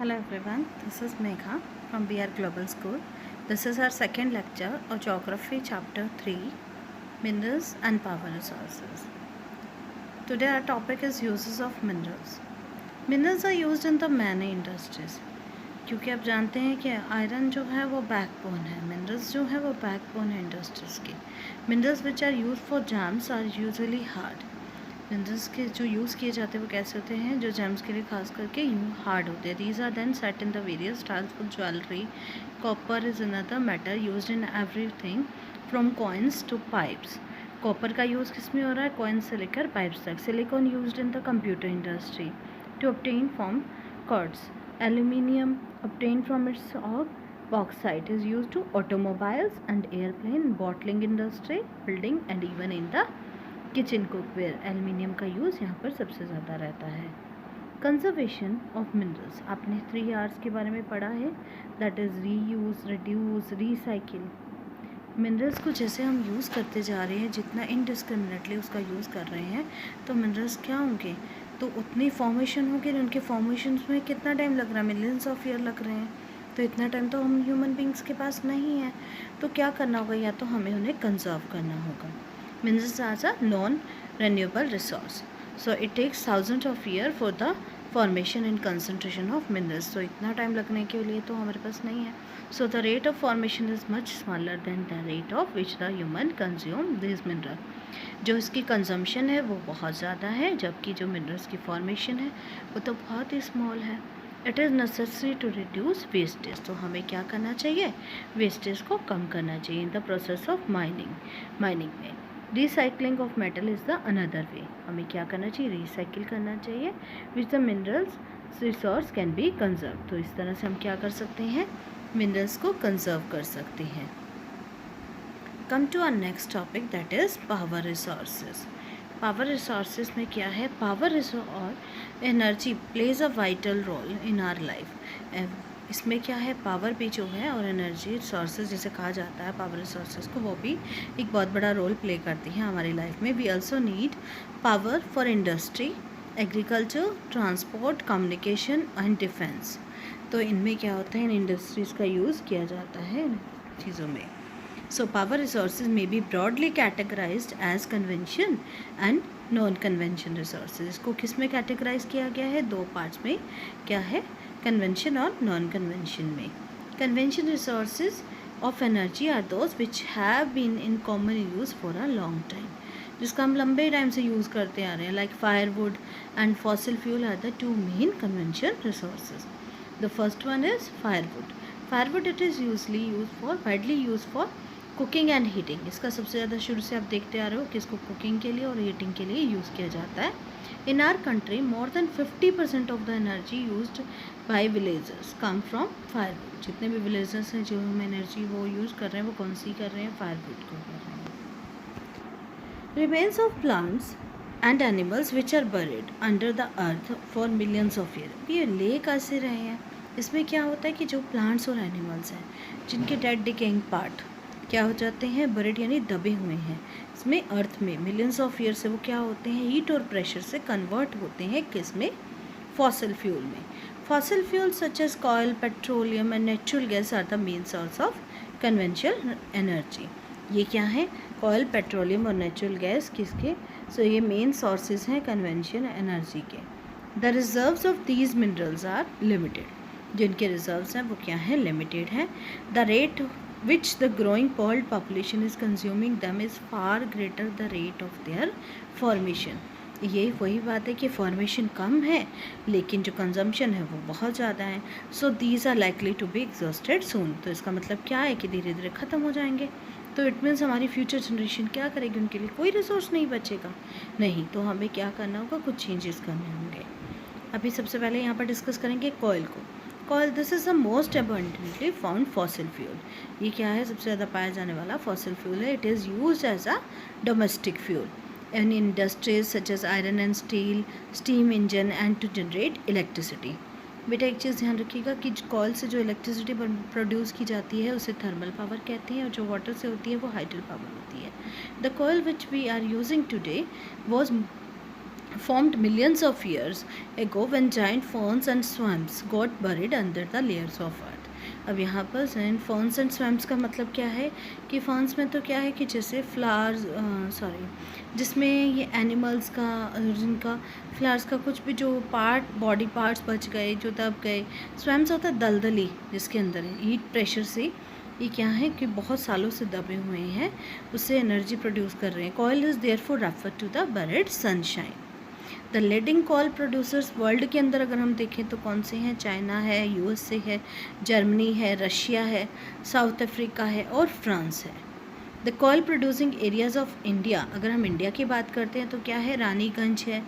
Hello everyone, this is Megha from BR Global School. This is our second lecture of Geography Chapter 3, Minerals and Power Resources. Today our topic is uses of minerals. Minerals are used in the many industries. क्योंकि आप जानते हैं कि iron जो है वो backbone है, minerals जो है वो बैकबोन है इंडस्ट्रीज़ के. Minerals which are use for gems are usually hard. Minerals के जो यूज़ किए जाते हैं वो कैसे होते हैं, जो जेम्स के लिए खास करके हार्ड होते हैं. These are then set in the various styles for jewellery. Copper is another metal used in everything from coins to pipes. Copper का यूज़ किस में हो रहा है, कॉइन्स से लेकर पाइप्स तक. Silicon used in the computer industry to obtain from quartz. Aluminium obtained from its bauxite is used to automobiles and airplane, bottling industry, building and even in the kitchen cookware. Aluminium का use यहाँ पर सबसे ज़्यादा रहता है. Conservation of minerals, आपने 3 R's के बारे में पढ़ा है, दैट इज़ री यूज़, रिड्यूस, रिसाइकिल. मिनरल्स को जैसे हम यूज़ करते जा रहे हैं, जितना इनडिस्क्रिमिनेटली उसका यूज़ कर रहे हैं, तो मिनरल्स क्या होंगे, तो उतनी फॉर्मेशन होगी. उनके फॉर्मेशन में कितना टाइम लग रहा है, मिलियंस ऑफ ईयर लग रहे हैं. तो इतना टाइम तो हम ह्यूमन बींग्स के पास नहीं है. तो क्या करना होगा, या तो हमें उन्हें कंजर्व करना होगा. Minerals are a non-renewable resource, so it takes thousands of years for the formation and concentration of minerals. So इतना टाइम लगने के लिए तो हमारे पास नहीं है. So the rate of formation is much smaller than the rate of which the human consume these mineral. जो इसकी कंजम्पशन है वो बहुत ज़्यादा है, जबकि जो मिनरल्स की फॉर्मेशन है वो तो बहुत ही स्मॉल है. It is necessary to reduce wastage. तो हमें क्या करना चाहिए, वेस्टेज को कम करना चाहिए in the process of mining में. Recycling of metal is the another way. हमें क्या करना चाहिए, रिसाइकिल करना चाहिए, which the minerals resource can be conserve. तो इस तरह से हम क्या कर सकते हैं, मिनरल्स को कंजर्व कर सकते हैं. Come to our next topic, that is power resources. Power resources में क्या है, पावर और energy plays a vital role in our life. इसमें क्या है, पावर भी जो है और एनर्जी रिसोर्सेज जिसे कहा जाता है पावर रिसोर्सेज को, वो भी एक बहुत बड़ा रोल प्ले करती हैं हमारी लाइफ में. We also need power for industry, agriculture, transport, communication and defence. तो इनमें क्या होता है, इन इंडस्ट्रीज़ का यूज़ किया जाता है इन चीज़ों में. So power resources may be broadly categorized as convention and non-convention resources. इसको किस में कैटेगराइज किया गया है, 2 पार्ट्स में. क्या है, कन्वेंशन और नॉन कन्वेंशन में. Convention resources of energy are those which have been in common use for a long time, जिसका हम लंबे टाइम से यूज़ करते आ रहे हैं. Like firewood and fossil fuel are the 2 main convention resources. The first one is firewood. Firewood it is widely use for cooking and heating. इसका सबसे ज़्यादा शुरू से आप देखते आ रहे हो कि इसको कुकिंग के लिए और हीटिंग के लिए यूज़ किया जाता है. इन our country more than 50% of the energy used by villagers come from firewood. जितने भी विलेजर्स हैं जो हम एनर्जी वो यूज़ कर रहे हैं, वो कौन सी कर रहे हैं, फायरवुड को कर रहे हैं. Remains of plants and animals which are buried under the earth for millions of year. ये ले कैसे रहे हैं, इसमें क्या होता है कि जो प्लांट्स और एनिमल्स हैं जिनके डेड डिकेइंग पार्ट क्या हो जाते हैं, बरीड यानी दबे हुए हैं इसमें अर्थ में मिलियंस ऑफ ईयर से, वो क्या होते हैं, हीट और प्रेशर से कन्वर्ट होते हैं किस में, फॉसिल फ्यूल में. Fossil fuel such as oil, petroleum and natural gas are the main source of conventional energy. Oil क्या है, ऑयल, पेट्रोलियम और नेचुरल गैस किसके, सो ये मेन सोर्सेज हैं कन्वेंशन एनर्जी के. The reserves of these minerals are limited. जिनके रिजर्व्स हैं वो क्या हैं, लिमिटेड हैं. The rate which the growing world population is consuming them is far greater the rate of their formation. ये वही बात है कि फॉर्मेशन कम है लेकिन जो कंजम्पशन है वो बहुत ज़्यादा है. So these are likely to be exhausted soon. तो इसका मतलब क्या है कि धीरे धीरे ख़त्म हो जाएंगे. तो इट मीन्स हमारी फ्यूचर जनरेशन क्या करेगी, उनके लिए कोई रिसोर्स नहीं बचेगा. नहीं, तो हमें क्या करना होगा, कुछ चेंजेस करने होंगे. अभी सबसे पहले यहाँ पर डिस्कस करेंगे कॉयल को. Coal, this is the most abundantly found fossil fuel. ये क्या है, सबसे ज़्यादा पाया जाने वाला फॉसिल फ्यूल है. It is used as a domestic fuel in industries such as iron and steel, steam engine and to generate electricity. बेटा एक चीज़ ध्यान रखिएगा कि कॉयल से जो इलेक्ट्रिसिटी प्रोड्यूस की जाती है उसे थर्मल पावर कहते हैं, और जो वाटर से होती है वो हाइड्रो पावर होती है. The coal which we are using today was formed millions of years ago when giant ferns and swamps got buried under the layers of earth. अब यहाँ पर ferns and swamps का मतलब क्या है कि ferns में तो क्या है कि जैसे फ्लावर्स जिसमें ये एनिमल्स का जिनका फ्लावर्स का कुछ भी जो पार्ट बॉडी पार्ट्स बच गए जो दब गए. स्वैम्स होता है दलदली जिसके अंदर है हीट प्रेशर से ये क्या है कि बहुत सालों से दबे हुए हैं उससे एनर्जी प्रोड्यूस कर रहे हैं. Coal is therefore refer to the buried sunshine. The leading coal producers world के अंदर अगर हम देखें तो कौन से हैं? चाइना है, यूएसए है, जर्मनी है, रशिया है, साउथ अफ्रीका है और फ्रांस है. The call producing areas of India, अगर हम इंडिया की बात करते हैं तो क्या है? रानीगंज है,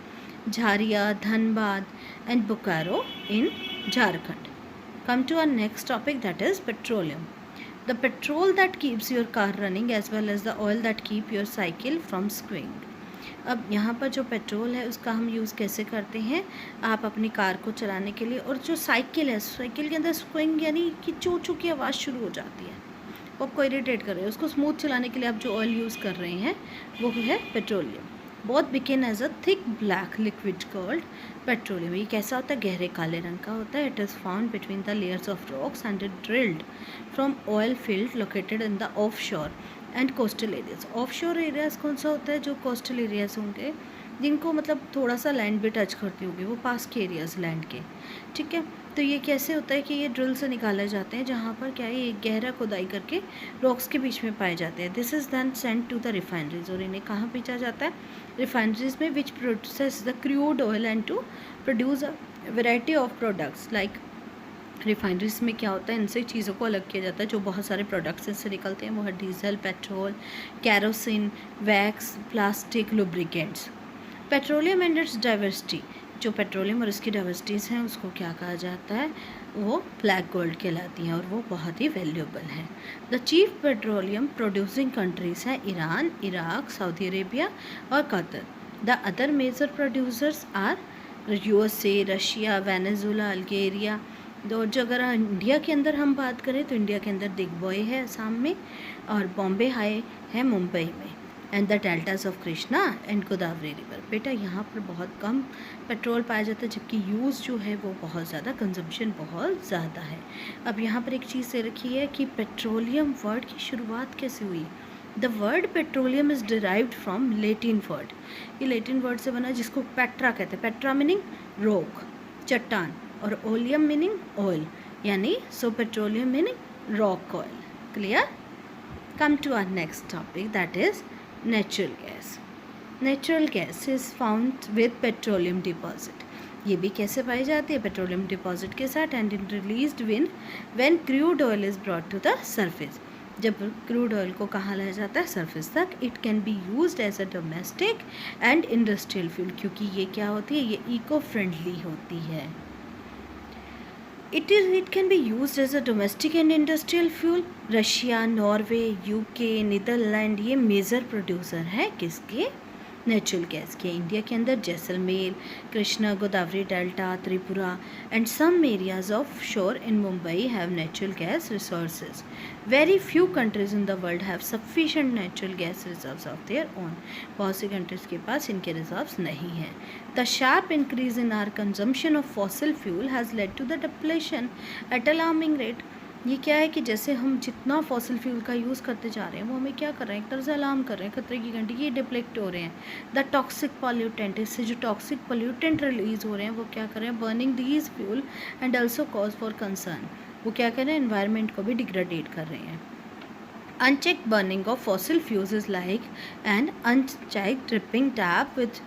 Jharia, Dhanbad and Bokaro in Jharkhand. Come to our next topic that is petroleum. The petrol that keeps your car running as well as the oil that keep your cycle from swing. अब यहाँ पर जो पेट्रोल है उसका हम यूज़ कैसे करते हैं? आप अपनी कार को चलाने के लिए, और जो साइकिल है साइकिल के अंदर स्विंग यानी कि चू चू की आवाज़ शुरू हो जाती है, वो आपको इरिटेट कर रहे हैं, उसको स्मूथ चलाने के लिए आप जो ऑयल यूज़ कर रहे हैं वो है petroleum. Both became as a thick black liquid called petroleum. ये कैसा होता है? गहरे काले रंग का होता है. It is found between the layers of rocks and it drilled from oil field located in the of शोर एंड कोस्टल एरियाज. ऑफ शोर एरियाज कौन सा होता है? जो कोस्टल एरियाज होंगे जिनको मतलब थोड़ा सा लैंड भी टच करती होगी, वो पास के एरियाज लैंड के. ठीक है, तो ये कैसे होता है कि ये ड्रिल से निकाले जाते हैं जहाँ पर क्या है ये गहरा खुदाई करके रॉक्स के बीच में पाए जाते हैं. This is then sent to the refineries, और इन्हें कहाँ भेजा जाता है? रिफाइनरीज में, which process the crude oil and to produce a variety of products. Like refineries में क्या होता है, इनसे चीज़ों को अलग किया जाता है. जो बहुत सारे प्रोडक्ट्स इससे निकलते हैं वो है diesel, petrol, kerosene, wax, plastic, lubricants. Petroleum and it's diversity, जो पेट्रोलियम और इसकी डाइवर्सिटीज़ हैं उसको क्या कहा जाता है? वो ब्लैक गोल्ड कहलाती हैं और वो बहुत ही वैल्यूएबल है. The chief petroleum producing countries हैं ईरान, इराक, सऊदी अरेबिया और Qatar. The other major producers are USA, Russia, Venezuela, Algeria. दो जो अगर इंडिया के अंदर हम बात करें तो इंडिया के अंदर दिग्बॉय है असम में, और बॉम्बे हाई है मुंबई में, and the deltas of Krishna and Godavari river. बेटा यहाँ पर बहुत कम पेट्रोल पाया जाता है जबकि यूज़ जो है वो बहुत ज़्यादा, कंजम्पशन बहुत ज़्यादा है. अब यहाँ पर एक चीज़ दे रखी है कि पेट्रोलियम वर्ड की शुरुआत कैसे हुई. The word petroleum is derived from Latin word. ये लेटिन वर्ड से बना जिसको पेट्रा कहते हैं. पेट्रा मीनिंग रॉक, चट्टान, और ओलियम मीनिंग ऑयल, यानी so petroleum meaning rock oil. Clear? Come to our next topic that is natural gas. Natural gas is found with petroleum deposit. ये भी कैसे पाई जाती है? पेट्रोलियम डिपॉजिट के साथ. And it released when crude oil is brought to the surface. जब crude oil को कहाँ लाया जाता है? सरफेस तक. It can be used as a domestic and industrial fuel, क्योंकि ये क्या होती है? ये इको फ्रेंडली होती है. It can be used as a domestic and industrial fuel. Russia, Norway, UK, Netherlands ये मेजर प्रोड्यूसर हैं किसके? नेचुरल गैस के. इंडिया के अंदर Jaisalmer, Krishna, Godavari delta, Tripura and some areas of shore in Mumbai have natural gas resources. Very few countries in the world have sufficient natural gas reserves of their own. बहुत सी countries के पास इनके रिजर्व्स नहीं हैं. The sharp increase in our consumption of fossil fuel has led to the depletion at alarming rate. ये क्या है कि जैसे हम जितना फॉसिल फ्यूल का यूज़ करते जा रहे हैं वो हमें क्या कर रहे हैं? एक तरह से अलार्म कर रहे हैं, खतरे की घंटी, ये डिप्लेक्ट हो रहे हैं. द टॉक्सिक पॉल्यूटेंट, इससे जो टॉक्सिक पॉल्यूटेंट रिलीज़ हो रहे हैं वो क्या कर रहे हैं? Burning these fuel and also cause for concern. वो क्या कर रहे हैं? एनवायरनमेंट को भी डिग्रेडेट कर रहे हैं. Uncheck burning of fossil fuels is like and uncheck dripping tap which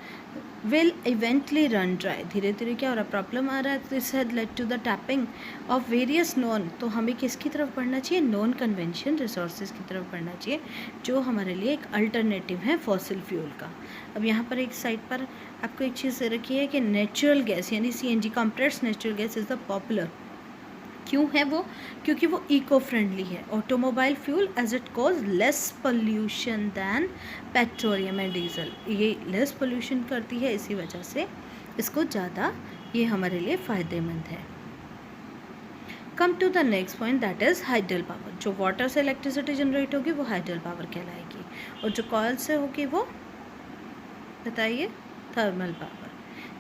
will eventually run dry. धीरे धीरे क्या हो रहा है? प्रॉब्लम आ रहा है. This had led to the tapping of various non. तो हमें किसकी तरफ बढ़ना चाहिए? नॉन कन्वेंशन रिसोर्सेज की तरफ बढ़ना चाहिए जो हमारे लिए एक अल्टरनेटिव है फॉसिल फ्यूल का. अब यहाँ पर एक साइड पर आपको एक चीज़ दे रखी है कि नेचुरल गैस यानी CNG compressed natural gas is the popular. क्यों है वो? क्योंकि वो इको फ्रेंडली है. Automobile fuel as it cause less pollution than petroleum and diesel. ये लेस पोल्यूशन करती है, इसी वजह से इसको ज़्यादा ये हमारे लिए फ़ायदेमंद है. Come to the next point that is hydel power. जो वाटर से इलेक्ट्रिसिटी जनरेट होगी वो हाइडल पावर कहलाएगी, और जो कॉयल से होगी वो बताइए थर्मल पावर.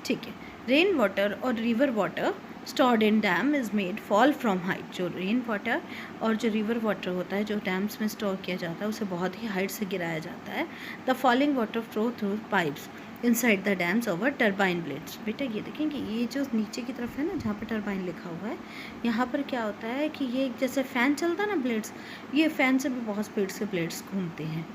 ठीक है। रेन वाटर और river water stored in dam is made fall from height. जो रेन वाटर और जो रिवर वाटर होता है जो डैम्स में स्टोर किया जाता है उसे बहुत ही हाइट से गिराया जाता है। The falling water flow through pipes inside the dams over turbine blades. बेटा ये देखेंगे ये जो नीचे की तरफ है ना जहाँ पे टर्बाइन लिखा हुआ है, यहाँ पर क्या होता है कि ये जैसे फ़ैन चलता है ना ब्लेड्स, ये फ़ैन से भी बहुत स्पीड से ब्लेड्स घूमते हैं,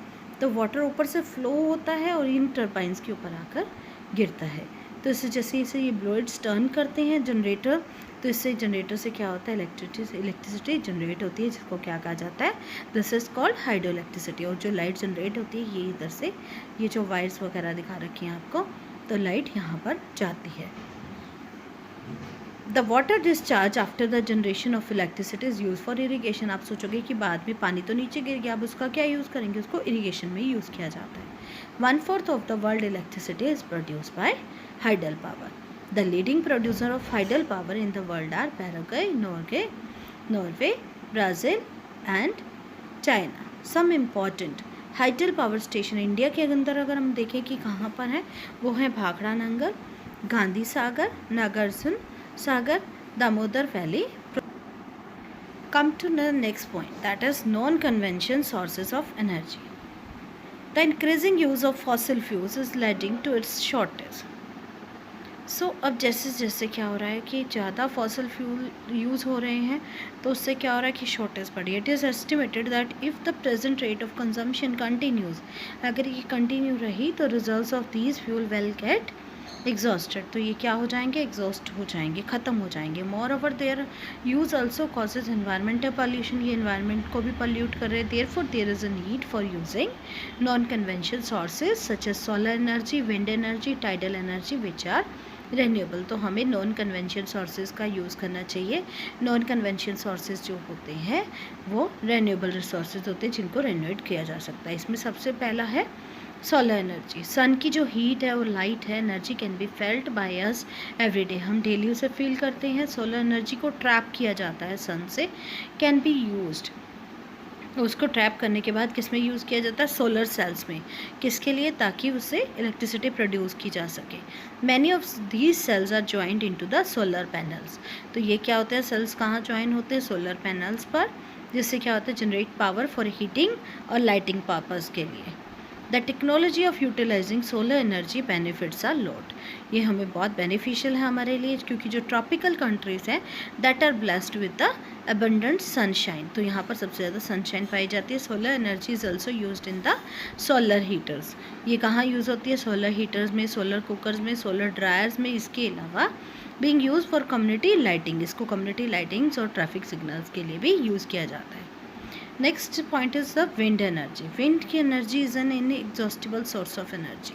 तो वाटर ऊपर से फ्लो होता है और इन टर्बाइंस के ऊपर आकर गिरता है। तो इससे जैसे जैसे ये ब्लेड्स टर्न करते हैं जनरेटर, तो इससे जनरेटर से क्या होता है इलेक्ट्रिसिटी जनरेट होती है, जिसको क्या कहा जाता है, this is called hydro electricity. और जो लाइट जनरेट होती है ये इधर से, ये जो वायर्स वगैरह दिखा रखी हैं आपको, तो लाइट यहाँ पर जाती है। The water discharge after the generation of electricity is use for irrigation. आप सोचोगे कि बाद में पानी तो नीचे गिर गया, अब उसका क्या यूज़ करेंगे, उसको इरीगेशन में यूज़ किया जाता है। 1/4 of the world electricity is produce by hydel power. The leading producer of hydel power in the world are Paraguay, Norway, Brazil and China. Some important hydel power station India के अंदर अगर हम देखें कि कहाँ पर हैं, वो हैं Bhakra Nangal, Gandhi Sagar, Nagarjuna Sagar, Damodar valley. Come to the next point, that is non-conventional sources of energy. The increasing use of fossil fuels is leading to its shortage. अब जैसे जैसे क्या हो रहा है कि ज़्यादा फॉसिल फ्यूल यूज़ हो रहे हैं, तो उससे क्या हो रहा है कि शॉर्टेज बढ़ी है। It is estimated that if the present rate of consumption continues, अगर ये कंटिन्यू रही तो results of these fuel will get exhausted, तो ये क्या हो जाएंगे, एग्जॉस्ट हो जाएंगे, ख़त्म हो जाएंगे। Moreover their use also causes environmental pollution, ये एनवायरमेंट को भी पॉल्यूट कर रहे हैं। Therefore there is a need for using non conventional sources such as solar energy, wind energy, tidal energy which are renewable. तो हमें non conventional sources का use करना चाहिए। नॉन कन्वेंशनल सोर्सेज जो होते हैं वो रेन्यूएबल रिसोर्सेज होते हैं जिनको रेन्यूएट किया जा सकता है। इसमें सबसे पहला है सोलर एनर्जी। सन की जो हीट है और लाइट है, energy can be felt by us every day, हम डेली उसे फील करते हैं। सोलर एनर्जी को ट्रैप किया जाता है सन से, कैन बी यूज्ड, उसको ट्रैप करने के बाद किस में यूज़ किया जाता है, सोलर सेल्स में। किसके लिए, ताकि उससे इलेक्ट्रिसिटी प्रोड्यूस की जा सके। Many of these cells are joint into the solar panels. तो ये क्या होते हैं, सेल्स कहाँ ज्वाइन होते हैं, सोलर पैनल्स पर, जिससे क्या होता है, जनरेट पावर फॉर हीटिंग और लाइटिंग पर्पज़ के लिए। The technology of utilising solar energy benefits are lot. ये हमें बहुत बेनिफिशियल है हमारे लिए, क्योंकि जो ट्रॉपिकल कंट्रीज़ हैं that are blessed with the abundant sunshine, तो यहाँ पर सबसे ज़्यादा सनशाइन पाई जाती है। Solar energy is also used in the solar heaters. ये कहाँ यूज़ होती है, सोलर हीटर्स में, सोलर कुकर्स में, सोलर ड्रायर्स में। इसके अलावा being use for community lighting, इसको कम्युनिटी लाइटिंग्स और ट्रैफिक सिग्नल्स के लिए भी यूज़ किया जाता है। Next point is the wind energy. Wind की energy is an inexhaustible source of energy,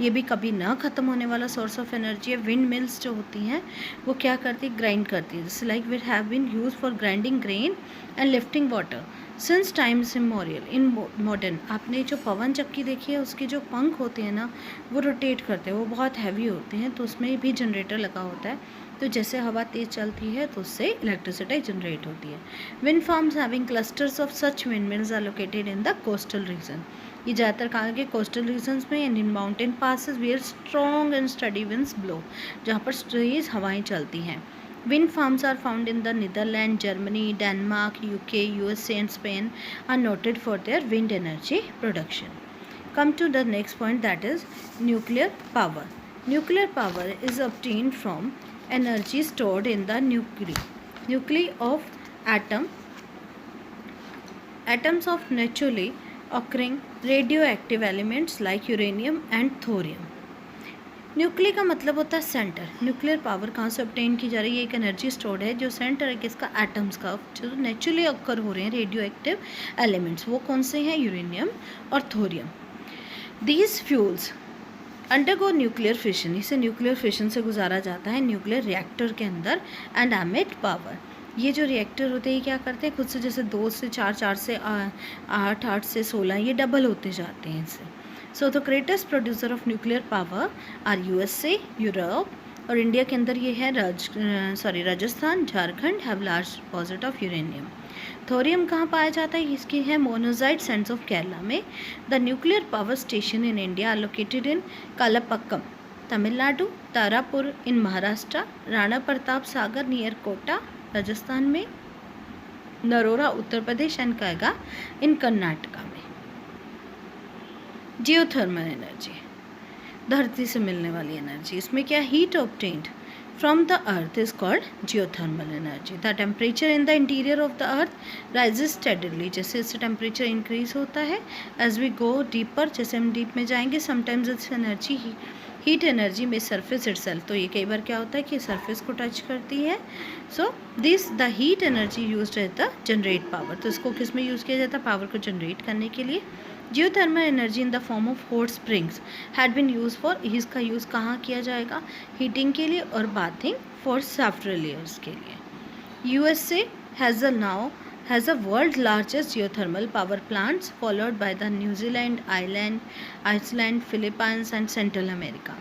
ये भी कभी ना ख़त्म होने वाला सोर्स ऑफ एनर्जी है। विंड मिल्स जो होती हैं वो क्या करती है, ग्राइंड करती है। जैसे like it have been use for grinding grain and lifting water since times immemorial. In modern, आपने जो पवन चक्की देखी है उसके जो पंख होते हैं ना वो रोटेट करते हैं, वो बहुत हैवी होते हैं, तो उसमें भी जनरेटर लगा होता है। तो जैसे हवा तेज़ चलती है तो उससे इलेक्ट्रिसिटी जनरेट होती है। Wind farms having clusters of such wind mills are located in the coastal region. ये ज़्यादातर कहाँ के, कोस्टल रीजन्स में and in mountain passes where strong and steady winds blow, जहाँ पर तेज हवाएँ चलती हैं। Wind farms are found in the Netherlands, Germany, Denmark, UK, USA and Spain are noted for their wind energy production. Come to the next point, that is nuclear power. Nuclear power is obtained from energy stored in the nuclei of atoms of naturally occurring radioactive elements like uranium and thorium. Nuclear का मतलब होता है centre. Nuclear power कहाँ से obtain की जा रही है, एक एनर्जी स्टोर्ड है जो सेंटर है किसका, एटम्स का, जो नेचुरली अक्कर हो रहे हैं रेडियो एक्टिव एलिमेंट्स, वो कौन से हैं, यूरेनियम और thorium. These fuels undergo nuclear fission, इसे न्यूक्लियर फिशन से गुजारा जाता है न्यूक्लियर रिएक्टर के अंदर, एंड एमिट पावर। ये जो रिएक्टर होते हैं क्या करते हैं, खुद से जैसे 2 से 4, 4 से 8, 8 से 16, ये डबल होते जाते हैं इससे। So the greatest producer of nuclear power are USA, Europe, और इंडिया के अंदर ये है Rajasthan, Jharkhand have large deposit of uranium. Thorium कहाँ पाया जाता है, इसकी है मोनोजाइट सैंड्स ऑफ केरला में। The nuclear power station in India are located in Kalpakkam, Tamil Nadu, Tarapur in Maharashtra, Rana Pratap Sagar near Kota Rajasthan में, नरोरा उत्तर प्रदेश एंड कायगा इन कर्नाटका में। जियोथर्मल एनर्जी, धरती से मिलने वाली एनर्जी। इसमें क्या, heat obtained from the earth is called geothermal energy. The temperature in the interior of the earth rises steadily. जैसे इससे टेम्परेचर इंक्रीज होता है as we go deeper, जैसे हम डीप में जाएंगे, sometimes it's energy heat energy में surface itself, तो ये कई बार क्या होता है कि सरफेस को टच करती है। So this the heat energy use at the generate power, तो इसको किस में यूज़ किया जाता है, पावर को जनरेट करने के लिए। Geothermal energy in the form of hot springs had been use for, इसका यूज़ कहाँ किया जाएगा, हीटिंग के लिए और बाथिंग फॉर सॉफ्टवेयर लेयर्स के लिए। USA has a world largest geothermal power plants followed by the New Zealand, Iceland, Philippines and Central America.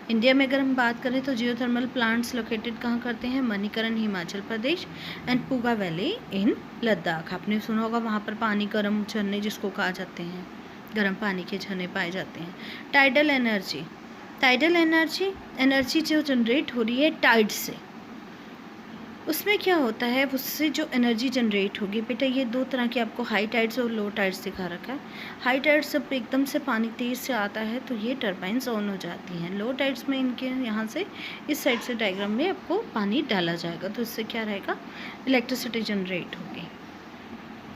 India में अगर हम बात करें तो जियोथर्मल प्लांट्स लोकेटेड कहाँ करते हैं, Manikaran Himachal Pradesh and Puga valley in Ladakh. आपने सुना होगा वहाँ पर पानी गर्म झरने जिसको कहा जाते हैं, गर्म पानी के झरने पाए जाते हैं। टाइडल एनर्जी जो जनरेट हो रही है टाइड से, उसमें क्या होता है, उससे जो एनर्जी जनरेट होगी, बेटा ये दो तरह की आपको हाई टाइड्स और लो टाइड्स दिखा रखा है। हाई टाइड्स जब एकदम से पानी तेज़ से आता है तो ये टर्बाइंस ऑन हो जाती हैं। लो टाइड्स में इनके यहाँ से इस साइड से डायग्राम में आपको पानी डाला जाएगा, तो इससे क्या रहेगा, इलेक्ट्रिसिटी जनरेट होगी।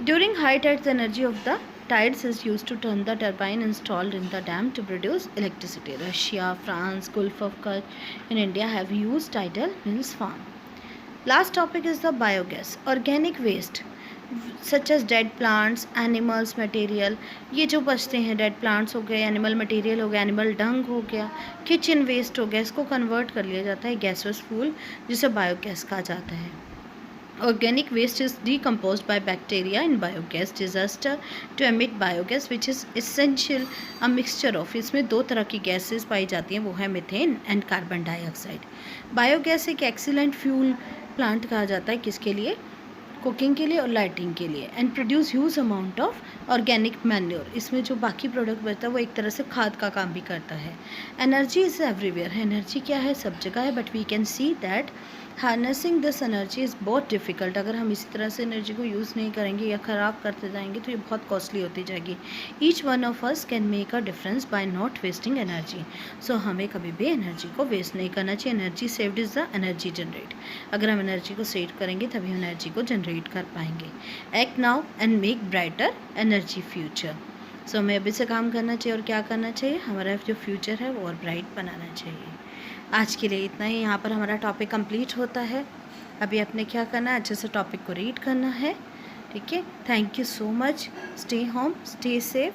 During high tides energy of the tides is used to turn the turbine installed in the dam to produce electricity. Russia, France, Gulf of Kutch in India have used tidal mills farm. Last topic is the biogas, organic waste such as dead plants, animals material, ये जो बचते हैं dead plants हो गए, animal material हो गया, animal डंग हो गया, किचन वेस्ट हो गया, इसको कन्वर्ट कर लिया जाता है गैसोस फ्यूल जिसे बायोगैस कहा जाता है। Organic waste is decomposed by bacteria in biogas digester to emit biogas which is essential a mixture of, इसमें दो तरह की गैसेस पाई जाती हैं, वो है methane and carbon dioxide. Biogas एक एक्सीलेंट फ्यूल प्लांट कहा जाता है, किसके लिए, कुकिंग के लिए और लाइटिंग के लिए। And produce huge amount of organic manure, इसमें जो बाकी प्रोडक्ट बचता है वो एक तरह से खाद का काम भी करता है। एनर्जी इज़ एवरीवेयर, एनर्जी क्या है, सब जगह है, but we can see that harnessing this energy is बहुत डिफ़िकल्ट। अगर हम इसी तरह से एनर्जी को यूज़ नहीं करेंगे या ख़राब करते जाएंगे तो ये बहुत कॉस्टली होती जाएगी। Each one of us can make a difference by not wasting energy. So हमें कभी भी एनर्जी को वेस्ट नहीं करना चाहिए। Energy saved is the energy generate, अगर हम एनर्जी को सेव करेंगे तभी एनर्जी को जनरेट कर पाएंगे। Act now and make brighter energy future. So हमें अभी से काम करना चाहिए, और क्या करना चाहिए, हमारा जो फ्यूचर है वो और ब्राइट बनाना चाहिए। आज के लिए इतना ही, यहाँ पर हमारा टॉपिक कंप्लीट होता है। अभी आपने क्या करना है, अच्छे से टॉपिक को रीड करना है, ठीक है। Thank you so much, stay home, stay safe.